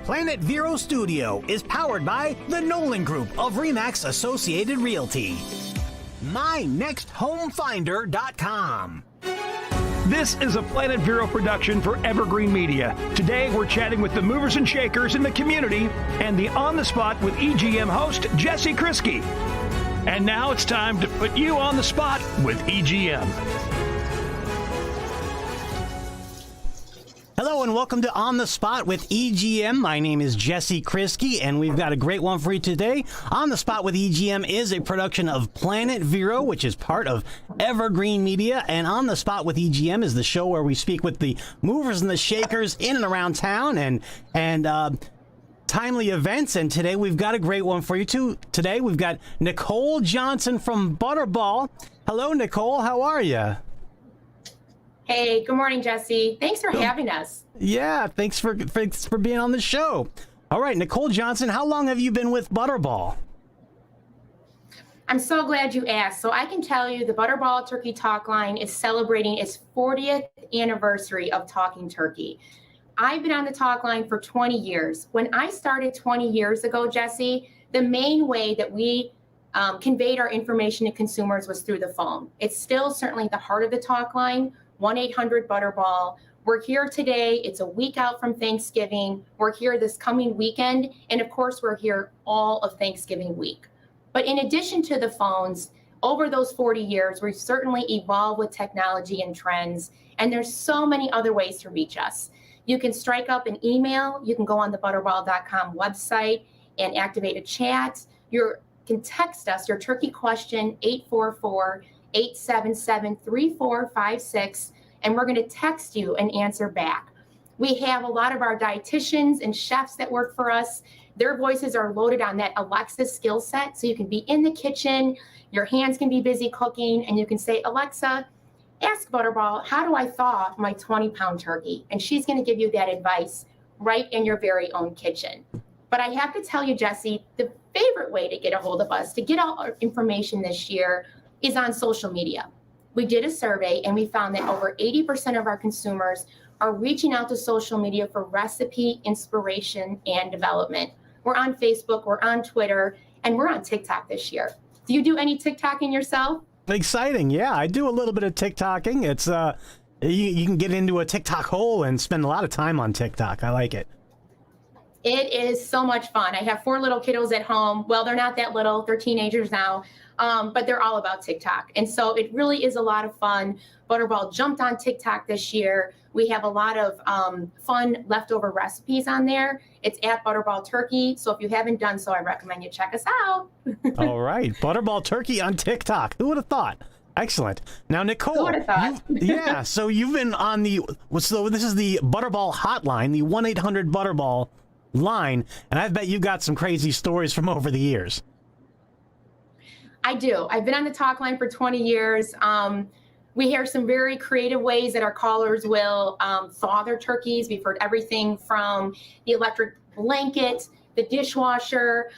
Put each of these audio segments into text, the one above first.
Planet Vero Studio is powered by the Nolan Group of Remax Associated Realty. MyNextHomeFinder.com. This is a Planet Vero production for Evergreen Media. Today, we're chatting with the movers and shakers in the community and the On the Spot with EGM host Jesse Krisky. And now it's time to put you on the spot with EGM. Hello and welcome to On the Spot with EGM. My name is Jesse Krisky and we've got a great one for you today. On the Spot with EGM is a production of Planet Vero, which is part of Evergreen Media. And On the Spot with EGM is the show where we speak with the movers and the shakers in and around town and timely events. And today we've got a great one for you too. Today we've got Nicole Johnson from Butterball. Hello, Nicole. How are you? Hey, good morning, Jesse. Thanks for having us. Yeah, thanks for being on the show. All right, Nicole Johnson, how long have you been with Butterball? I'm so glad you asked. So I can tell you the Butterball Turkey Talk Line is celebrating its 40th anniversary of Talking Turkey. I've been on the Talk Line for 20 years. When I started 20 years ago, Jesse, the main way that we conveyed our information to consumers was through the phone. It's still certainly the heart of the Talk Line. 1-800-BUTTERBALL. We're here today. It's a week out from Thanksgiving. We're here this coming weekend. And of course, we're here all of Thanksgiving week. But in addition to the phones, over those 40 years, we've certainly evolved with technology and trends. And there's so many other ways to reach us. You can strike up an email. You can go on the butterball.com website and activate a chat. You can text us your turkey question, 844-877-3456, and we're going to text you an answer back. We have a lot of our dietitians and chefs that work for us. Their voices are loaded on that Alexa skill set, so you can be in the kitchen, your hands can be busy cooking, and you can say, Alexa, ask Butterball, how do I thaw my 20-pound turkey? And she's going to give you that advice right in your very own kitchen. But I have to tell you, Jesse, the favorite way to get a hold of us, to get all our information this year, is on social media. We did a survey and we found that over 80% of our consumers are reaching out to social media for recipe, inspiration, and development. We're on Facebook, we're on Twitter, and we're on TikTok this year. Do you do any TikToking yourself? Exciting. Yeah, I do a little bit of TikToking. It's you can get into a TikTok hole and spend a lot of time on TikTok. I like it. It is so much fun. I have 4 little kiddos at home. Well, they're not that little, they're teenagers now, but they're all about TikTok. And so it really is a lot of fun. Butterball jumped on TikTok this year. We have a lot of fun leftover recipes on there. It's at Butterball Turkey. So if you haven't done so, I recommend you check us out. All right. Butterball Turkey on TikTok. Who would have thought? Excellent. Now, Nicole, Who would have thought? yeah, so you've been on so this is the Butterball Hotline, the 1-800-BUTTERBALL line, and I bet you've got some crazy stories from over the years. I do. I've been on the talk line for 20 years. We hear some very creative ways that our callers will thaw their turkeys. We've heard everything from the electric blanket, the dishwasher.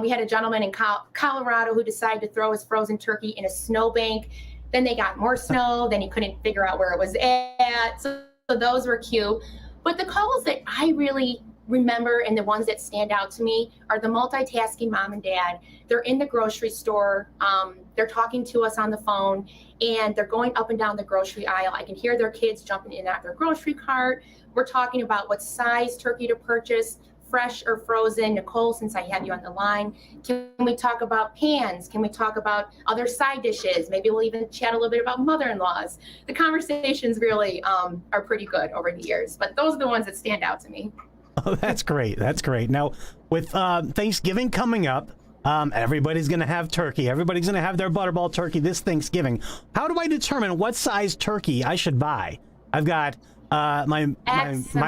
We had a gentleman in Colorado who decided to throw his frozen turkey in a snowbank. Then they got more snow. Then he couldn't figure out where it was at. So those were cute. But the calls that I really remember and the ones that stand out to me are the multitasking mom and dad. They're in the grocery store. They're talking to us on the phone and they're going up and down the grocery aisle. I can hear their kids jumping in and out their grocery cart. We're talking about what size turkey to purchase, fresh or frozen. Nicole, since I have you on the line, can we talk about pans? Can we talk about other side dishes? Maybe we'll even chat a little bit about mother-in-laws. The conversations really are pretty good over the years, but those are the ones that stand out to me. Oh, that's great. That's great. Now, with Thanksgiving coming up, everybody's going to have turkey. Everybody's going to have their Butterball turkey this Thanksgiving. How do I determine what size turkey I should buy? I've got my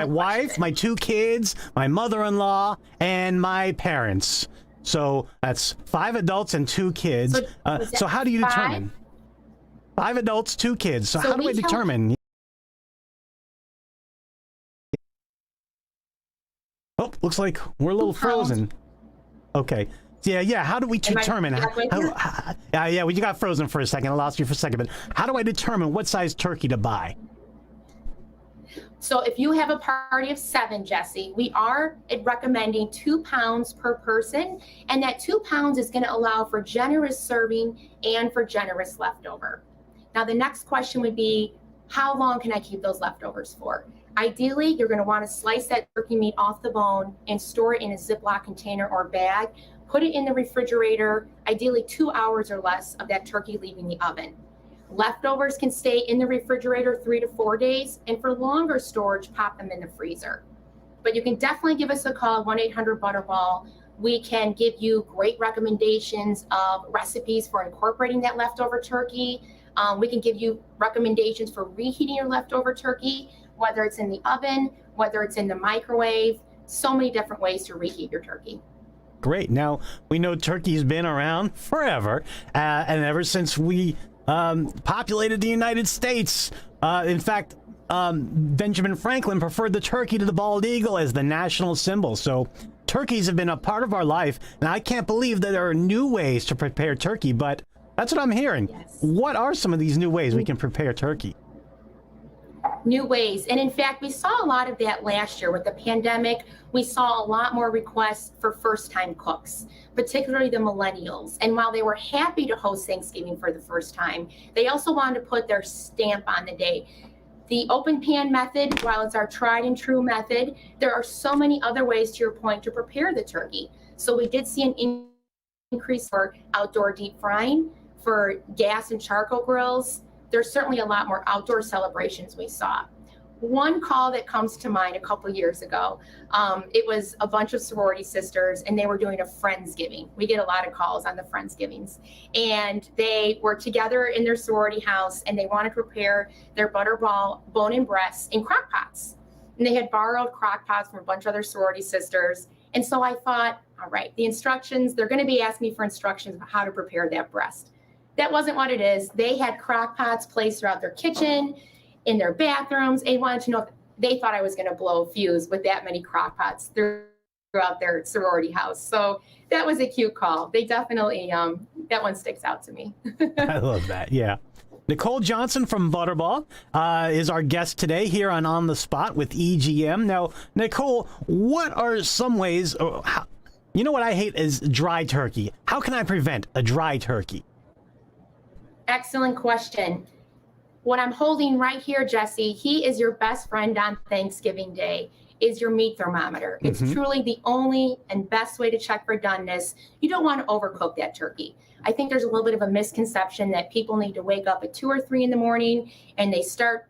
wife, my 2 kids, my mother-in-law, and my parents. So that's 5 adults and 2 kids. So how do you determine? 5 adults, 2 kids. So how do I determine? Oh, looks like we're a little frozen. Okay. Yeah. How do we determine? Yeah, well, you got frozen for a second. I lost you for a second. But how do I determine what size turkey to buy? So if you have a party of 7, Jesse, we are recommending 2 pounds per person. And that 2 pounds is going to allow for generous serving and for generous leftover. Now, the next question would be, how long can I keep those leftovers for? Ideally, you're going to want to slice that turkey meat off the bone and store it in a Ziploc container or bag. Put it in the refrigerator, ideally 2 hours or less of that turkey leaving the oven. Leftovers can stay in the refrigerator 3 to 4 days, and for longer storage, pop them in the freezer. But you can definitely give us a call, 1-800-BUTTERBALL. We can give you great recommendations of recipes for incorporating that leftover turkey. We can give you recommendations for reheating your leftover turkey, whether it's in the oven, whether it's in the microwave, so many different ways to reheat your turkey. Great. Now, we know turkey's been around forever, and ever since we populated the United States. In fact, Benjamin Franklin preferred the turkey to the bald eagle as the national symbol. So turkeys have been a part of our life, and I can't believe that there are new ways to prepare turkey, but that's what I'm hearing. Yes. What are some of these new ways we can prepare turkey? New ways. And in fact, we saw a lot of that last year with the pandemic. We saw a lot more requests for first-time cooks, particularly the millennials. And while they were happy to host Thanksgiving for the first time, they also wanted to put their stamp on the day. The open pan method, while it's our tried and true method, there are so many other ways, to your point, to prepare the turkey. So we did see an increase for outdoor deep frying, for gas and charcoal grills. There's certainly a lot more outdoor celebrations we saw. One call that comes to mind a couple of years ago, it was a bunch of sorority sisters, and they were doing a Friendsgiving. We get a lot of calls on the Friendsgivings. And they were together in their sorority house, and they wanted to prepare their Butterball bone-in breasts in crock pots. And they had borrowed crock pots from a bunch of other sorority sisters. And so I thought, all right, the instructions, they're going to be asking me for instructions about how to prepare that breast. That wasn't what it is. They had crock pots placed throughout their kitchen, in their bathrooms. They wanted to know if they thought I was going to blow a fuse with that many crock pots throughout their sorority house. So that was a cute call. They definitely, that one sticks out to me. I love that. Yeah. Nicole Johnson from Butterball is our guest today here on the Spot with EGM. Now, Nicole, what are some ways, you know what I hate is dry turkey. How can I prevent a dry turkey? Excellent question. What I'm holding right here, Jesse, he is your best friend on Thanksgiving Day, is your meat thermometer. It's truly the only and best way to check for doneness. You don't want to overcook that turkey. I think there's a little bit of a misconception that people need to wake up at 2 or 3 in the morning and they start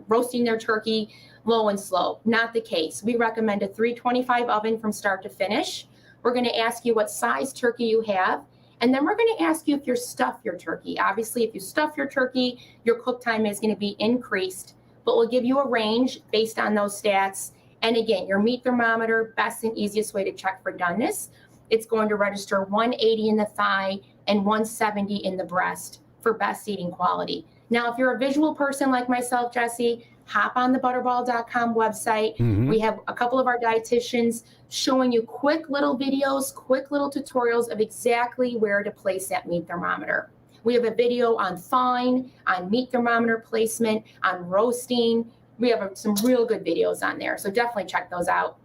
roasting their turkey low and slow. Not the case. We recommend a 325 oven from start to finish. We're going to ask you what size turkey you have. And then we're going to ask you if you stuff your turkey. Obviously, if you stuff your turkey, your cook time is going to be increased, but we'll give you a range based on those stats. And again, your meat thermometer, best and easiest way to check for doneness. It's going to register 180 in the thigh and 170 in the breast for best eating quality. Now, if you're a visual person like myself, Jesse, hop on the butterball.com website. We have a couple of our dietitians showing you quick little videos, quick little tutorials of exactly where to place that meat thermometer. We have a video on thawing, on meat thermometer placement, on roasting. We have some real good videos on there, so definitely check those out.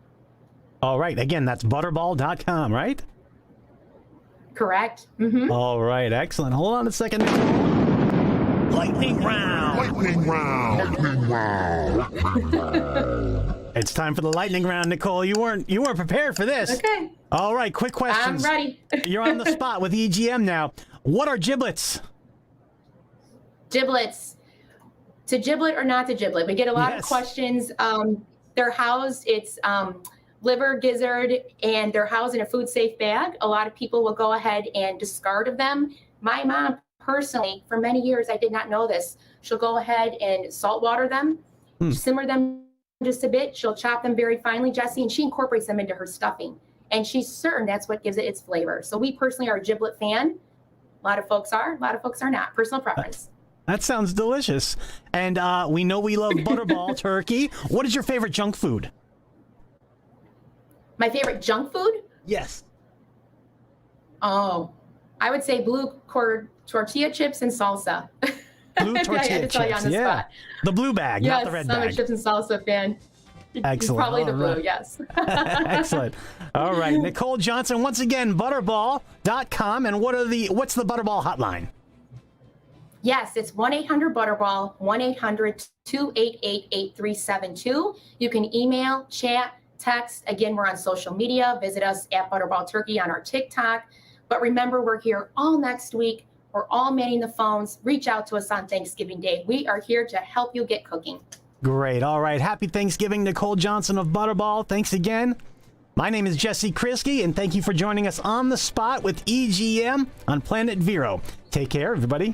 All right. Again, that's butterball.com, right? Correct. All right. Excellent. Hold on a second. Lightning round. Lightning round. Lightning round. It's time for the lightning round, Nicole. You weren't prepared for this. Okay. All right, quick questions. I'm ready. You're on the spot with EGM now. What are giblets? Giblets. To giblet or not to giblet? We get a lot of Yes. questions. They're housed, it's liver, gizzard, and they're housed in a food safe bag. A lot of people will go ahead and discard of them. My mom, personally, for many years, I did not know this. She'll go ahead and salt water them, simmer them just a bit. She'll chop them very finely, Jesse, and she incorporates them into her stuffing. And she's certain that's what gives it its flavor. So we personally are a giblet fan. A lot of folks are, a lot of folks are not. Personal preference. That sounds delicious. And we know we love Butterball Turkey. What is your favorite junk food? My favorite junk food? Yes. Oh, I would say blue cord tortilla chips and salsa. Blue I tortilla had to tell you chips. on the Yeah. spot. The blue bag, Yes, not the red I'm a bag. chips and salsa fan. Excellent. Probably the All blue, right. yes. Excellent. All right. Nicole Johnson, once again, butterball.com. And what's the Butterball hotline? Yes, it's 1-800-BUTTERBALL, 1-800-288-8372. You can email, chat, text. Again, we're on social media. Visit us at Butterball Turkey on our TikTok. But remember, we're here all next week. We're all manning the phones. Reach out to us on Thanksgiving Day. We are here to help you get cooking. Great. All right. Happy Thanksgiving, Nicole Johnson of Butterball. Thanks again. My name is Jesse Krisky, and thank you for joining us on the spot with EGM on Planet Vero. Take care, everybody.